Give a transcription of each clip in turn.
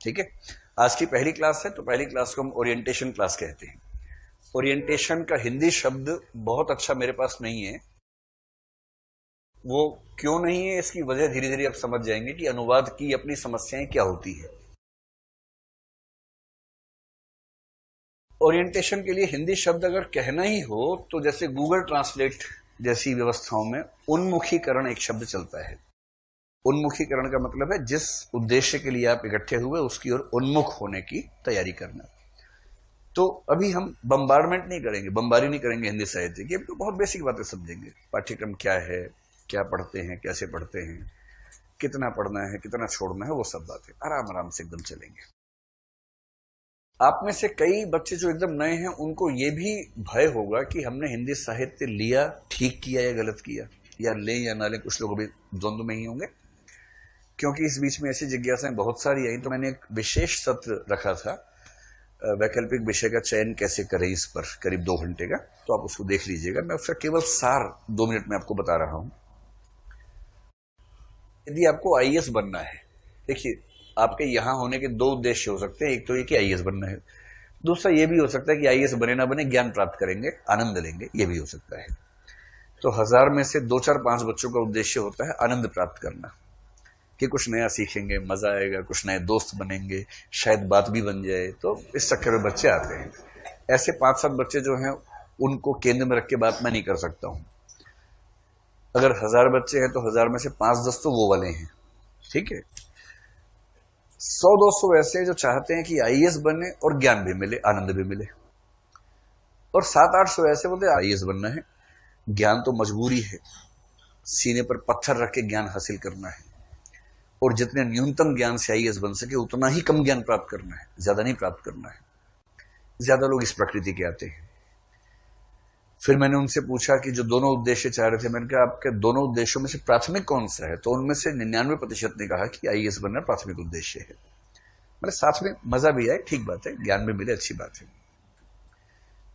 ठीक है। आज की पहली क्लास है, तो पहली क्लास को हम ओरिएंटेशन क्लास कहते हैं। ओरिएंटेशन का हिंदी शब्द बहुत अच्छा मेरे पास नहीं है। वो क्यों नहीं है, इसकी वजह धीरे धीरे आप समझ जाएंगे कि अनुवाद की अपनी समस्याएं क्या होती है। ओरिएंटेशन के लिए हिंदी शब्द अगर कहना ही हो तो जैसे गूगल ट्रांसलेट जैसी व्यवस्थाओं में उन्मुखीकरण एक शब्द चलता है। उन्मुखीकरण का मतलब है जिस उद्देश्य के लिए आप इकट्ठे हुए उसकी ओर उन्मुख होने की तैयारी करना। तो अभी हम बम्बारमेंट नहीं करेंगे, बम्बारी नहीं करेंगे हिंदी साहित्य की। तो बहुत बेसिक बातें समझेंगे। पाठ्यक्रम क्या है, क्या पढ़ते हैं, कैसे पढ़ते हैं, कितना पढ़ना है, कितना छोड़ना है, वो सब बातें आराम आराम से एकदम चलेंगे। आप में से कई बच्चे जो एकदम नए हैं उनको ये भी भय होगा कि हमने हिंदी साहित्य लिया, ठीक किया या गलत किया, या लें या ना लें। कुछ लोग भी द्वंद्व में ही होंगे, क्योंकि इस बीच में ऐसी जिज्ञासाएं बहुत सारी आई। तो मैंने एक विशेष सत्र रखा था, वैकल्पिक विषय का चयन कैसे करें, इस पर करीब 2 घंटे का। तो आप उसको देख लीजिएगा। मैं उसका केवल सार 2 मिनट में आपको बता रहा हूं। यदि आपको आईएएस बनना है, देखिए आपके यहां होने के 2 उद्देश्य हो सकते हैं। एक तो ये कि आईएएस बनना है, दूसरा ये भी हो सकता है कि आईएएस बने ना बने ज्ञान प्राप्त करेंगे, आनंद लेंगे, ये भी हो सकता है। तो 1000 में से 2, 4, 5 बच्चों का उद्देश्य होता है आनंद प्राप्त करना, कि कुछ नया सीखेंगे, मजा आएगा, कुछ नए दोस्त बनेंगे, शायद बात भी बन जाए। तो इस चक्कर में बच्चे आते हैं। ऐसे 5-7 बच्चे जो हैं उनको केंद्र में रख के बात मैं नहीं कर सकता हूं। अगर 1000 बच्चे हैं तो 1000 में से 5-10 तो वो वाले हैं, ठीक है। 100-200 ऐसे जो चाहते हैं कि आईएएस बने और ज्ञान भी मिले, आनंद भी मिले। और 700-800 ऐसे बोलते हैं आईएएस बनना है, ज्ञान तो मजबूरी है, सीने पर पत्थर रख के ज्ञान हासिल करना है, और जितने न्यूनतम ज्ञान से आईएएस बन सके उतना ही कम ज्ञान प्राप्त करना है, ज्यादा नहीं प्राप्त करना है। ज्यादा लोग इस प्रकृति के आते हैं। फिर मैंने उनसे पूछा कि जो दोनों उद्देश्य चाह रहे थे, मैंने कहा आपके दोनों उद्देश्यों में से प्राथमिक कौन सा है? तो उनमें से 99% ने कहा कि आईएएस बनना प्राथमिक उद्देश्य है। मतलब साथ में मजा भी आए, ठीक बात है, ज्ञान भी मिले, अच्छी बात है।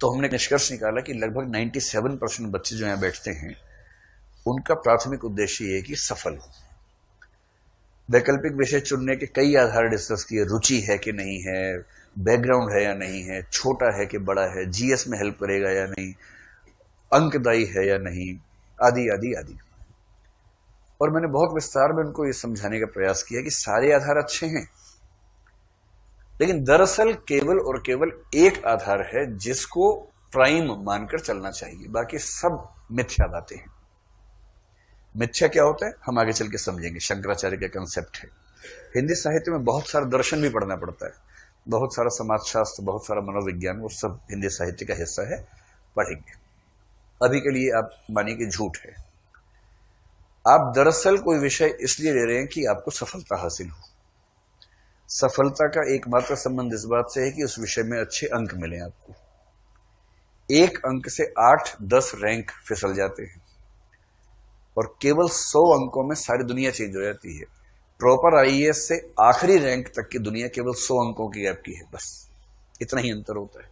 तो हमने निष्कर्ष निकाला कि लगभग 97% बच्चे जो यहां बैठते हैं उनका प्राथमिक उद्देश्य ये है कि सफल हो। वैकल्पिक विषय चुनने के कई आधार डिस्कस किए, रुचि है कि नहीं है, बैकग्राउंड है या नहीं है, छोटा है कि बड़ा है, जीएस में हेल्प करेगा या नहीं, अंकदायी है या नहीं, आदि आदि आदि। और मैंने बहुत विस्तार में उनको ये समझाने का प्रयास किया कि सारे आधार अच्छे हैं, लेकिन दरअसल केवल और केवल एक आधार है जिसको प्राइम मानकर चलना चाहिए, बाकी सब मिथ्या बातें हैं। मिथ्या क्या होता है हम आगे चल के समझेंगे, शंकराचार्य का कंसेप्ट है। हिंदी साहित्य में बहुत सारा दर्शन भी पढ़ना पड़ता है, बहुत सारा समाजशास्त्र, बहुत सारा मनोविज्ञान, वो सब हिंदी साहित्य का हिस्सा है, पढ़ेंगे। अभी के लिए आप मानिए कि झूठ है। आप दरअसल कोई विषय इसलिए ले रहे हैं कि आपको सफलता हासिल हो। सफलता का एकमात्र संबंध इस बात से है कि उस विषय में अच्छे अंक मिले आपको। 1 अंक से 8-10 रैंक फिसल जाते हैं, और केवल 100 अंकों में सारी दुनिया चेंज हो जाती है। प्रॉपर आईएएस से आखिरी रैंक तक की दुनिया केवल 100 अंकों की गैप की है, बस इतना ही अंतर होता है।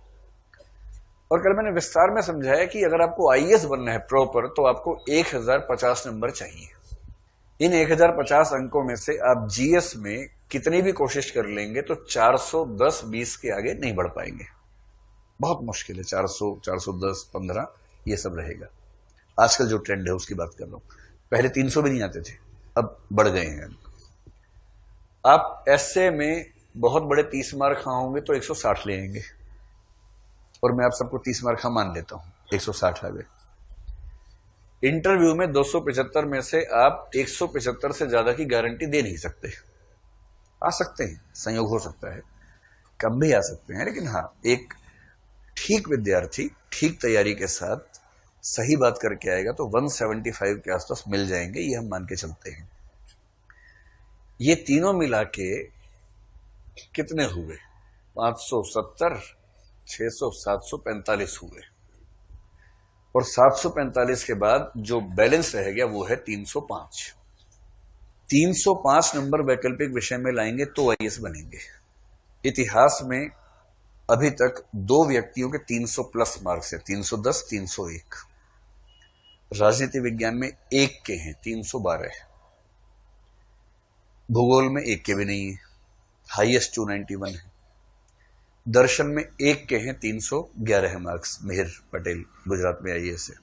और कल मैंने विस्तार में समझाया कि अगर आपको आईएएस बनना है प्रॉपर, तो आपको 1050 नंबर चाहिए। इन 1050 अंकों में से आप जीएस में कितनी भी कोशिश कर लेंगे तो 410-20 के आगे नहीं बढ़ पाएंगे। बहुत मुश्किल है। 400, 410, 15 ये सब रहेगा। आजकल जो ट्रेंड है उसकी बात कर रहा हूं। पहले 300 भी नहीं आते थे, अब बढ़ गए हैं। आप एसए में बहुत बड़े 30 मार्क होंगे तो 160 ले आएंगे, और मैं आप सबको 30 मार्क मान लेता हूं, 160 आ गए। इंटरव्यू में 275 में से आप 175 से ज्यादा की गारंटी दे नहीं सकते। आ सकते हैं, संयोग हो सकता है, कम भी आ सकते हैं, लेकिन हाँ, एक ठीक विद्यार्थी ठीक तैयारी के साथ सही बात करके आएगा तो 175 के आसपास मिल जाएंगे, ये हम मान के चलते हैं। ये तीनों मिला के कितने हुए? 570, 600, 745 हुए। और 745 के बाद जो बैलेंस रह गया वो है 305। 305 नंबर वैकल्पिक विषय में लाएंगे तो आईएएस बनेंगे। इतिहास में अभी तक 2 व्यक्तियों के 300 प्लस मार्क्स है, 310, 301। राजनीति विज्ञान में 1 के हैं 312। भूगोल में 1 के भी नहीं है। हाईएस्ट 291 है। दर्शन में एक के हैं 311 मार्क्स, मिहिर पटेल गुजरात में आईएएस है।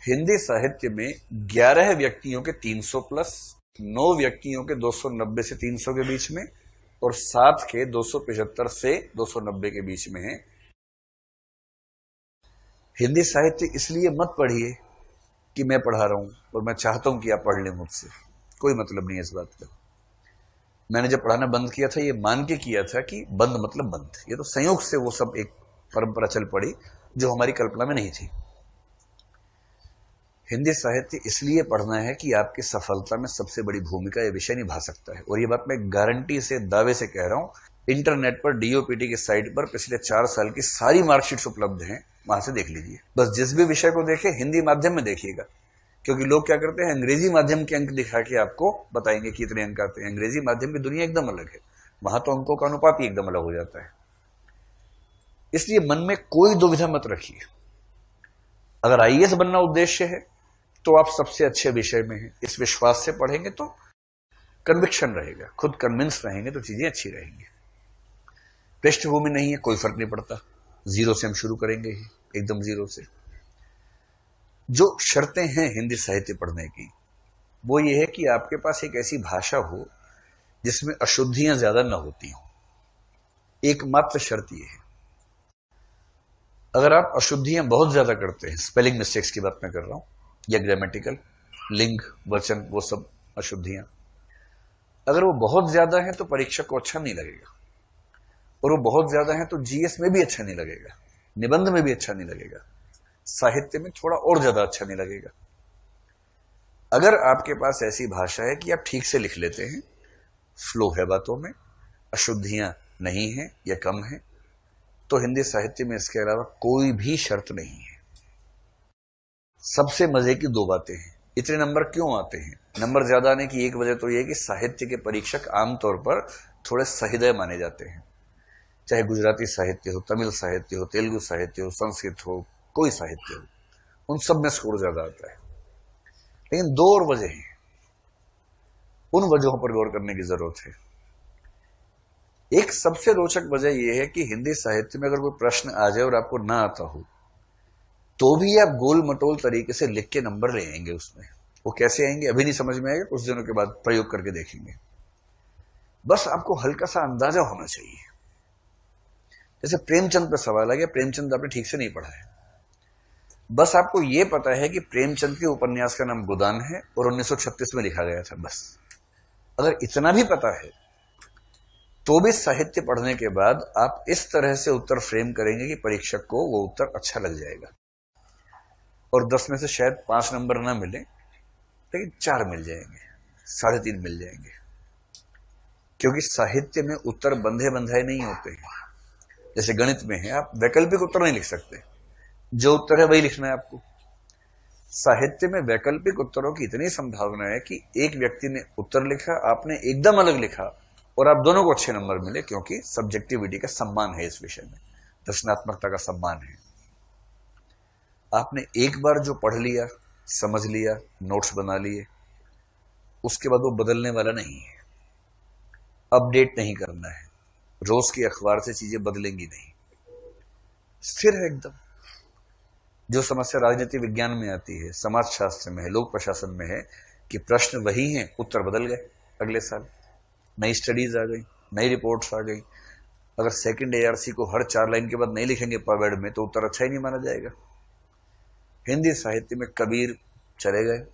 हिंदी साहित्य में 11 व्यक्तियों के 300 प्लस, 9 व्यक्तियों के 290 से 300 के बीच में, और 7 के 275 से 290 के बीच में है। हिंदी साहित्य इसलिए मत पढ़िए कि मैं पढ़ा रहा हूं और मैं चाहता हूं कि आप पढ़ लें मुझसे, कोई मतलब नहीं है इस बात का। मैंने जब पढ़ाना बंद किया था ये मान के किया था कि बंद मतलब बंद, ये तो संयोग से वो सब एक परंपरा चल पड़ी जो हमारी कल्पना में नहीं थी। हिंदी साहित्य इसलिए पढ़ना है कि आपकी सफलता में सबसे बड़ी भूमिका यह विषय निभा सकता है, और ये बात मैं गारंटी से, दावे से कह रहा हूं। इंटरनेट पर डीओपीटी की साइट पर पिछले 4 साल की सारी मार्कशीट्स उपलब्ध हैं, वहां से देख लीजिए। बस जिस भी विषय को देखें हिंदी माध्यम में देखिएगा, क्योंकि लोग क्या करते हैं, अंग्रेजी माध्यम के अंक दिखा के आपको बताएंगे कि इतने अंक आते हैं। अंग्रेजी माध्यम की दुनिया एकदम अलग है, वहां तो अंकों का अनुपात ही एकदम अलग हो जाता है। इसलिए मन में कोई दुविधा मत रखिए। अगर आईएएस बनना उद्देश्य है तो आप सबसे अच्छे विषय में हैं, इस विश्वास से पढ़ेंगे तो कन्विक्शन रहेगा, खुद कन्विंस रहेंगे तो चीजें अच्छी रहेंगी। पृष्ठभूमि नहीं है, कोई फर्क नहीं पड़ता, जीरो से हम शुरू करेंगे ही, एकदम जीरो से। जो शर्तें हैं हिंदी साहित्य पढ़ने की वो ये है कि आपके पास एक ऐसी भाषा हो जिसमें अशुद्धियां ज्यादा न होती हों। एकमात्र शर्त यह है। अगर आप अशुद्धियां बहुत ज्यादा करते हैं, स्पेलिंग मिस्टेक्स की बात मैं कर रहा हूं, या ग्रामेटिकल, लिंग, वचन, वो सब अशुद्धियां, अगर वो बहुत ज्यादा है तो परीक्षक को अच्छा नहीं लगेगा, और वो बहुत ज्यादा है तो जीएस में भी अच्छा नहीं लगेगा, निबंध में भी अच्छा नहीं लगेगा, साहित्य में थोड़ा और ज्यादा अच्छा नहीं लगेगा। अगर आपके पास ऐसी भाषा है कि आप ठीक से लिख लेते हैं, फ्लो है बातों में, अशुद्धियां नहीं है या कम है, तो हिंदी साहित्य में इसके अलावा कोई भी शर्त नहीं है। सबसे मजे की 2 बातें हैं। इतने नंबर क्यों आते हैं? नंबर ज्यादा आने की एक वजह तो यह कि साहित्य के परीक्षक आमतौर पर थोड़े सहृदय माने जाते हैं। चाहे गुजराती साहित्य हो, तमिल साहित्य हो, तेलुगु साहित्य हो, संस्कृत हो, कोई साहित्य हो, उन सब में स्कोर ज्यादा आता है। लेकिन 2 और वजह हैं, उन वजहों पर गौर करने की जरूरत है। एक सबसे रोचक वजह यह है कि हिंदी साहित्य में अगर कोई प्रश्न आ जाए और आपको ना आता हो तो भी आप गोल मटोल तरीके से लिख के नंबर ले आएंगे उसमें। वो कैसे आएंगे अभी नहीं समझ में आएगा, कुछ दिनों के बाद प्रयोग करके देखेंगे। बस आपको हल्का सा अंदाजा होना चाहिए। जैसे प्रेमचंद पे सवाल आ गया, प्रेमचंद आपने ठीक से नहीं पढ़ा है, बस आपको यह पता है कि प्रेमचंद के उपन्यास का नाम गोदान है और 1936 में लिखा गया था, बस। अगर इतना भी पता है तो भी साहित्य पढ़ने के बाद आप इस तरह से उत्तर फ्रेम करेंगे कि परीक्षक को वो उत्तर अच्छा लग जाएगा, और 10 में से शायद 5 नंबर ना मिले, लेकिन 4 मिल जाएंगे, 3.5 मिल जाएंगे। क्योंकि साहित्य में उत्तर बंधे बंधाए नहीं होते हैं। जैसे गणित में है, आप वैकल्पिक उत्तर नहीं लिख सकते, जो उत्तर है वही लिखना है आपको। साहित्य में वैकल्पिक उत्तरों की इतनी संभावना है कि एक व्यक्ति ने उत्तर लिखा, आपने एकदम अलग लिखा, और आप दोनों को अच्छे नंबर मिले, क्योंकि सब्जेक्टिविटी का सम्मान है इस विषय में, रचनात्मकता का सम्मान है। आपने एक बार जो पढ़ लिया, समझ लिया, नोट्स बना लिए, उसके बाद वो बदलने वाला नहीं है, अपडेट नहीं करना है, रोज के अखबार से चीजें बदलेंगी नहीं, स्थिर है एकदम। जो समस्या राजनीति विज्ञान में आती है, समाज शास्त्र में है, लोक प्रशासन में है कि प्रश्न वही हैं, उत्तर बदल गए अगले साल, नई स्टडीज आ गई, नई रिपोर्ट्स आ गई। अगर सेकंड एआरसी को हर 4 लाइन के बाद नहीं लिखेंगे पवेड में तो उत्तर अच्छा ही नहीं माना जाएगा। हिंदी साहित्य में कबीर चले गए,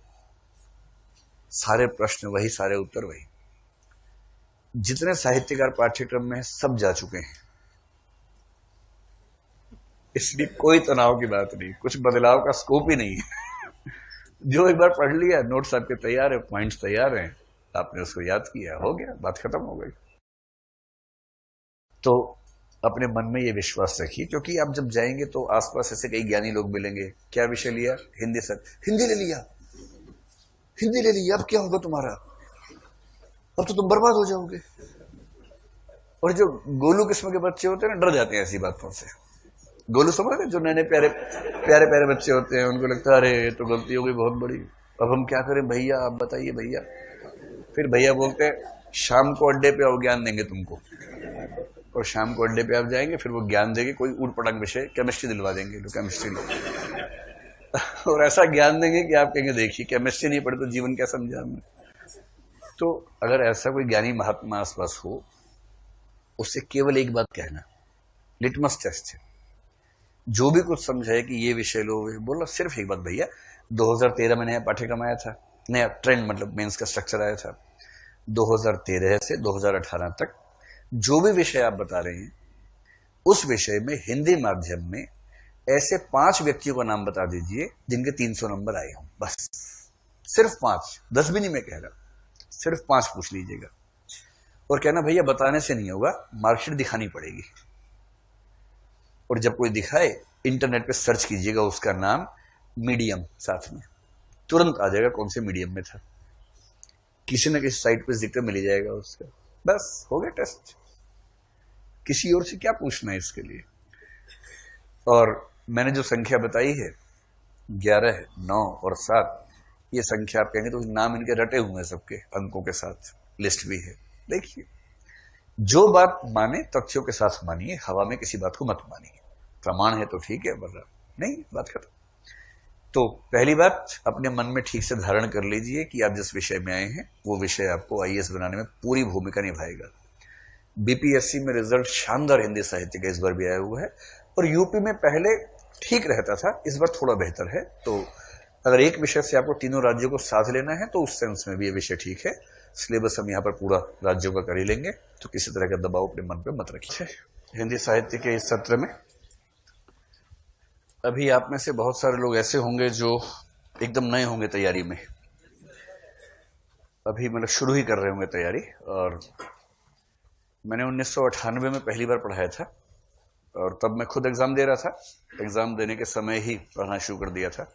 सारे प्रश्न वही, सारे उत्तर वही। जितने साहित्यकार पाठ्यक्रम में सब जा चुके हैं, इसलिए कोई तनाव की बात नहीं, कुछ बदलाव का स्कोप ही नहीं है। जो एक बार पढ़ लिया, नोट्स आपके तैयार है, पॉइंट्स तैयार हैं, आपने उसको याद किया, हो गया, बात खत्म हो गई। तो अपने मन में ये विश्वास रखिए, क्योंकि आप जब जाएंगे तो आसपास ऐसे कई ज्ञानी लोग मिलेंगे। क्या विषय लिया? हिंदी सर, हिंदी ले लिया, हिंदी ले लिया, अब क्या होगा तुम्हारा, अब तो तुम बर्बाद हो जाओगे। और जो गोलू किस्म के बच्चे होते हैं ना, डर जाते हैं ऐसी बातों से। गोलू समझ रहे, जो नए नए प्यारे प्यारे प्यारे बच्चे होते हैं, उनको लगता है अरे तो गलती हो गई बहुत बड़ी, अब हम क्या करें भैया, आप बताइए भैया। फिर भैया बोलते हैं शाम को अड्डे पे आओ, ज्ञान देंगे तुमको। और शाम को अड्डे पे आप जाएंगे, फिर वो ज्ञान देंगे, कोई ऊट पटांग विषय केमिस्ट्री दिलवा देंगे, तो केमिस्ट्री और ऐसा ज्ञान देंगे कि आप कहेंगे देखिए केमिस्ट्री नहीं पढ़े तो जीवन क्या समझा हमने। तो अगर ऐसा कोई ज्ञानी महात्मा आसपास हो, उससे केवल एक बात कहना, लिटमस टेस्ट है, जो भी कुछ समझाए कि ये विषय लो, बोला सिर्फ एक बात, भैया 2013 में नया पाठ्यक्रम आया था, नया ट्रेंड मतलब मेंस का स्ट्रक्चर आया था, 2013 से 2018 तक जो भी विषय आप बता रहे हैं, उस विषय में हिंदी माध्यम में ऐसे 5 व्यक्तियों का नाम बता दीजिए जिनके 300 नंबर आए हों, बस सिर्फ 5, 10 भी नहीं मैं कह रहा, सिर्फ 5 पूछ लीजिएगा। और कहना भैया बताने से नहीं होगा, मार्कशीट दिखानी पड़ेगी। और जब कोई दिखाए, इंटरनेट पे सर्च कीजिएगा उसका नाम, मीडियम साथ में, तुरंत आ जाएगा कौन से मीडियम में था, किसी न किसी साइट पे जिक्र मिल ही जाएगा उसका। बस हो गया टेस्ट, किसी और से क्या पूछना है इसके लिए। और मैंने जो संख्या बताई है 11, 9 और 7, ये संख्या आप कहेंगे तो नाम इनके रटे हुए हैं सबके, अंकों के साथ लिस्ट भी है। देखिए, जो बात माने तथ्यों के साथ मानिए, हवा में किसी बात को मत मानिए, प्रमाण है तो ठीक है, वरना नहीं, बात खत्म। तो पहली बात, अपने मन में ठीक से धारण कर लीजिए कि आप जिस विषय में आए हैं वो विषय आपको आईएएस बनाने में पूरी भूमिका निभाएगा। बीपीएससी में रिजल्ट शानदार हिंदी साहित्य का इस बार भी आया हुआ है, और यूपी में पहले ठीक रहता था, इस बार थोड़ा बेहतर है। तो अगर एक विषय से आपको तीनों राज्यों को साथ लेना है तो उस सेंस में भी ये विषय ठीक है। सिलेबस हम यहाँ पर पूरा राज्यों का कर ही लेंगे, तो किसी तरह का दबाव अपने मन पे मत रखिए। हिंदी साहित्य के इस सत्र में अभी आप में से बहुत सारे लोग ऐसे होंगे जो एकदम नए होंगे तैयारी में, अभी मतलब शुरू ही कर रहे होंगे तैयारी। और मैंने 1998 में पहली बार पढ़ाया था, और तब मैं खुद एग्जाम दे रहा था, एग्जाम देने के समय ही पढ़ना शुरू कर दिया था।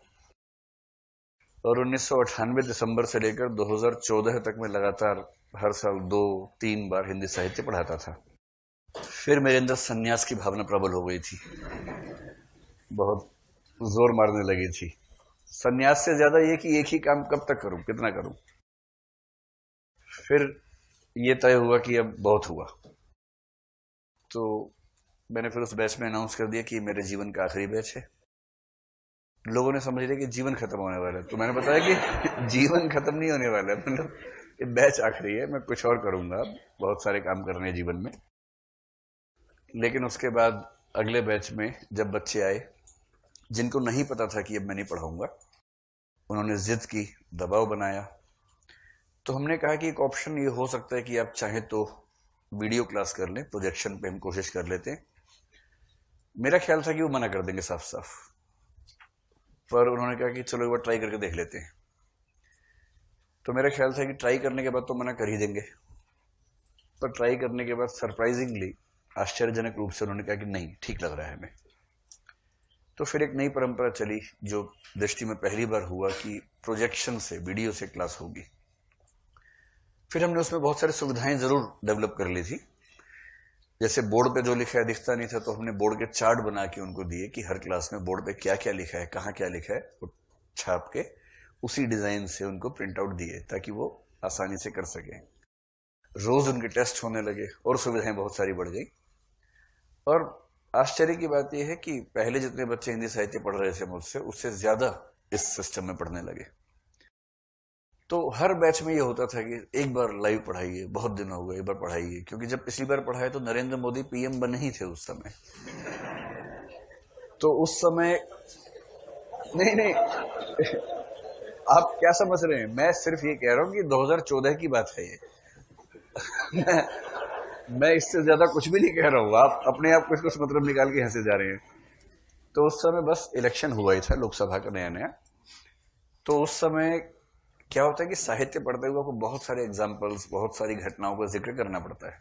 और 1998 दिसंबर से लेकर 2014 तक मैं लगातार हर साल 2-3 बार हिंदी साहित्य पढ़ाता था। फिर मेरे अंदर सन्यास की भावना प्रबल हो गई थी, बहुत जोर मारने लगी थी। सन्यास से ज्यादा ये कि एक ही काम कब तक करूं, कितना करूं। फिर ये तय हुआ कि अब बहुत हुआ, तो मैंने फिर उस बैच में अनाउंस कर दिया कि मेरे जीवन का आखिरी बैच है। लोगों ने समझ लिया कि जीवन खत्म होने वाला है, तो मैंने बताया कि जीवन खत्म नहीं होने वाला है, मतलब ये बैच आखिरी है, मैं कुछ और करूंगा, अब बहुत सारे काम करने हैं जीवन में। लेकिन उसके बाद अगले बैच में जब बच्चे आए जिनको नहीं पता था कि अब मैं नहीं पढ़ाऊंगा, उन्होंने जिद की, दबाव बनाया, तो हमने कहा कि एक ऑप्शन ये हो सकता है कि आप चाहें तो वीडियो क्लास कर लें, प्रोजेक्शन पे हम कोशिश कर लेते हैं। मेरा ख्याल था कि वो मना कर देंगे साफ साफ, पर उन्होंने कहा कि चलो एक बार ट्राई करके देख लेते हैं। तो मेरा ख्याल था कि ट्राई करने के बाद तो मना कर ही देंगे, पर ट्राई करने के बाद सरप्राइजिंगली, आश्चर्यजनक रूप से उन्होंने कहा कि नहीं, ठीक लग रहा है हमें। तो फिर एक नई परंपरा चली, जो दृष्टि में पहली बार हुआ कि प्रोजेक्शन से, वीडियो से क्लास होगी। फिर हमने उसमें बहुत सारी सुविधाएं जरूर डेवलप कर ली थी। जैसे बोर्ड पे जो लिखा है दिखता नहीं था, तो हमने बोर्ड के चार्ट बना के उनको दिए कि हर क्लास में बोर्ड पे क्या क्या लिखा है, कहाँ क्या लिखा है, वो छाप के उसी डिजाइन से उनको प्रिंट आउट दिए ताकि वो आसानी से कर सकें। रोज उनके टेस्ट होने लगे और सुविधाएं बहुत सारी बढ़ गई। और आश्चर्य की बात यह है कि पहले जितने बच्चे हिंदी साहित्य पढ़ रहे थे मुझसे, उससे ज्यादा इस सिस्टम में पढ़ने लगे। तो हर बैच में ये होता था कि एक बार लाइव पढ़ाइए, बहुत दिन हो गए, एक बार पढ़ाइए, क्योंकि जब पिछली बार पढ़ाए तो नरेंद्र मोदी पीएम बने ही थे उस समय। तो उस समय नहीं नहीं आप क्या समझ रहे हैं, मैं सिर्फ ये कह रहा हूं कि 2014 की बात है ये। मैं इससे ज्यादा कुछ भी नहीं कह रहा हूं, आप अपने आप को इसको मतलब निकाल के हंसे जा रहे हैं। तो उस समय बस इलेक्शन हुआ ही था, लोकसभा का नया नया। तो उस समय क्या होता है कि साहित्य पढ़ते हुए आपको बहुत सारे एग्जाम्पल्स, बहुत सारी घटनाओं का जिक्र करना पड़ता है।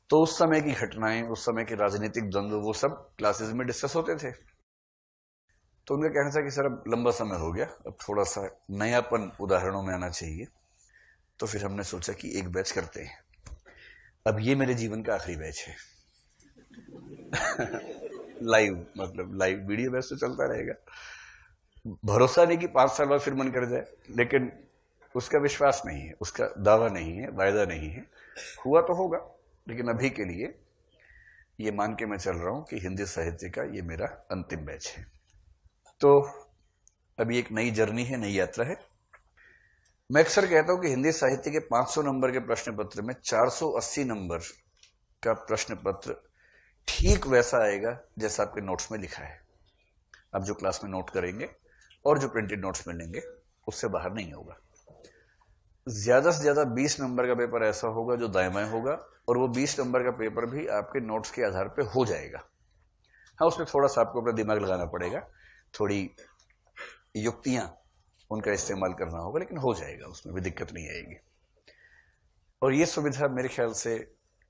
तो उस समय की घटनाएं, उस समय के राजनीतिक द्वंद्व, वो सब क्लासेस में डिस्कस होते थे। तो उनका कहना था कि सर अब लंबा समय हो गया, अब थोड़ा सा नयापन उदाहरणों में आना चाहिए। तो फिर हमने सोचा कि एक बैच करते हैं। अब ये मेरे जीवन का आखिरी बैच है। लाइव, मतलब लाइव वीडियो बैच तो चलता रहेगा, भरोसा नहीं कि 5 साल बाद फिर मन कर जाए, लेकिन उसका विश्वास नहीं है, उसका दावा नहीं है, वायदा नहीं है। हुआ तो होगा, लेकिन अभी के लिए ये मान के मैं चल रहा हूं कि हिंदी साहित्य का ये मेरा अंतिम बैच है। तो अभी एक नई जर्नी है, नई यात्रा है। मैं अक्सर कहता हूं कि हिंदी साहित्य के 500 नंबर के प्रश्न पत्र में 480 नंबर का प्रश्न पत्र ठीक वैसा आएगा जैसा आपके नोट्स में लिखा है। आप जो क्लास में नोट करेंगे और जो प्रिंटेड नोट्स मिलेंगे उससे बाहर नहीं होगा। ज्यादा से ज्यादा 20 नंबर का पेपर ऐसा होगा जो दाएं बाएं होगा, और वो 20 नंबर का पेपर भी आपके नोट्स के आधार पे हो जाएगा। हाँ, उसमें थोड़ा सा आपको अपना दिमाग लगाना पड़ेगा, थोड़ी युक्तियां उनका इस्तेमाल करना होगा, लेकिन हो जाएगा, उसमें भी दिक्कत नहीं आएगी। और ये सुविधा मेरे ख्याल से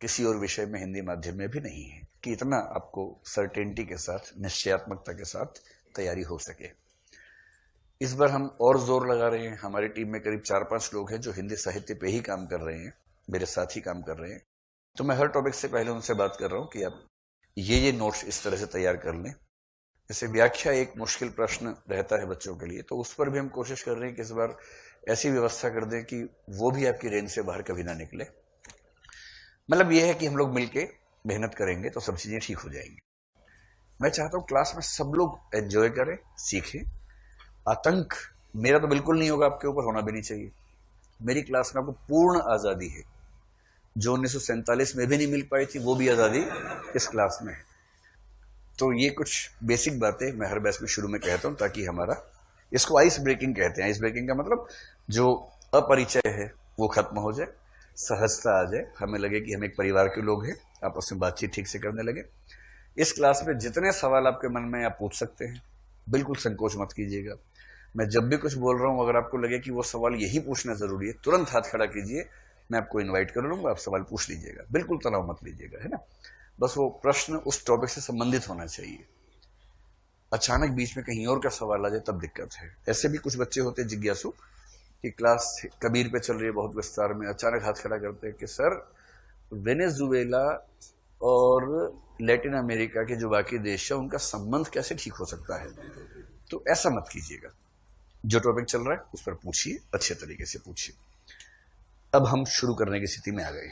किसी और विषय में हिंदी माध्यम में भी नहीं है कि इतना आपको सर्टेनिटी के साथ, निश्चयात्मकता के साथ तैयारी हो सके। इस बार हम और जोर लगा रहे हैं। हमारी टीम में करीब 4-5 लोग हैं जो हिंदी साहित्य पे ही काम कर रहे हैं, मेरे साथ ही काम कर रहे हैं। तो मैं हर टॉपिक से पहले उनसे बात कर रहा हूं कि आप ये नोट्स इस तरह से तैयार कर लें। जैसे व्याख्या एक मुश्किल प्रश्न रहता है बच्चों के लिए, तो उस पर भी हम कोशिश कर रहे हैं कि इस बार ऐसी व्यवस्था कर दें कि वो भी आपकी रेंज से बाहर कभी ना निकले। मतलब यह है कि हम लोग मिलके मेहनत करेंगे तो सब चीजें ठीक हो जाएंगी। मैं चाहता हूं क्लास में सब लोग एंजॉय करें, सीखें। आतंक मेरा तो बिल्कुल नहीं होगा, आपके ऊपर होना भी नहीं चाहिए। मेरी क्लास में आपको पूर्ण आजादी है। जो 1947 में भी नहीं मिल पाई थी वो भी आजादी इस क्लास में है। तो ये कुछ बेसिक बातें मैं हर बैच में शुरू में कहता हूं, ताकि हमारा, इसको आइस ब्रेकिंग कहते हैं। आइस ब्रेकिंग का मतलब जो अपरिचय है वो खत्म हो जाए, सहजता आ जाए, हमें लगे कि हम एक परिवार के लोग हैं, आपस में बातचीत ठीक से करने लगे। इस क्लास में जितने सवाल आपके मन में आप पूछ सकते हैं, बिल्कुल संकोच मत कीजिएगा। मैं जब भी कुछ बोल रहा हूं, अगर आपको लगे कि वो सवाल यही पूछना जरूरी है, तुरंत हाथ खड़ा कीजिए, मैं आपको इनवाइट कर लूंगा, आप सवाल पूछ लीजिएगा, बिल्कुल तनाव मत लीजिएगा, है ना। बस वो प्रश्न उस टॉपिक से संबंधित होना चाहिए। अचानक बीच में कहीं और का सवाल आ जाए तब दिक्कत है। ऐसे भी कुछ बच्चे होते हैं जिज्ञासु कि क्लास कबीर पे चल रही है बहुत विस्तार में, अचानक हाथ खड़ा करते हैं कि सर वेनेजुएला और लैटिन अमेरिका के जो बाकी देश है उनका संबंध कैसे ठीक हो सकता है। तो ऐसा मत कीजिएगा। जो टॉपिक चल रहा है उस पर पूछिए, अच्छे तरीके से पूछिए। अब हम शुरू करने की स्थिति में आ गए।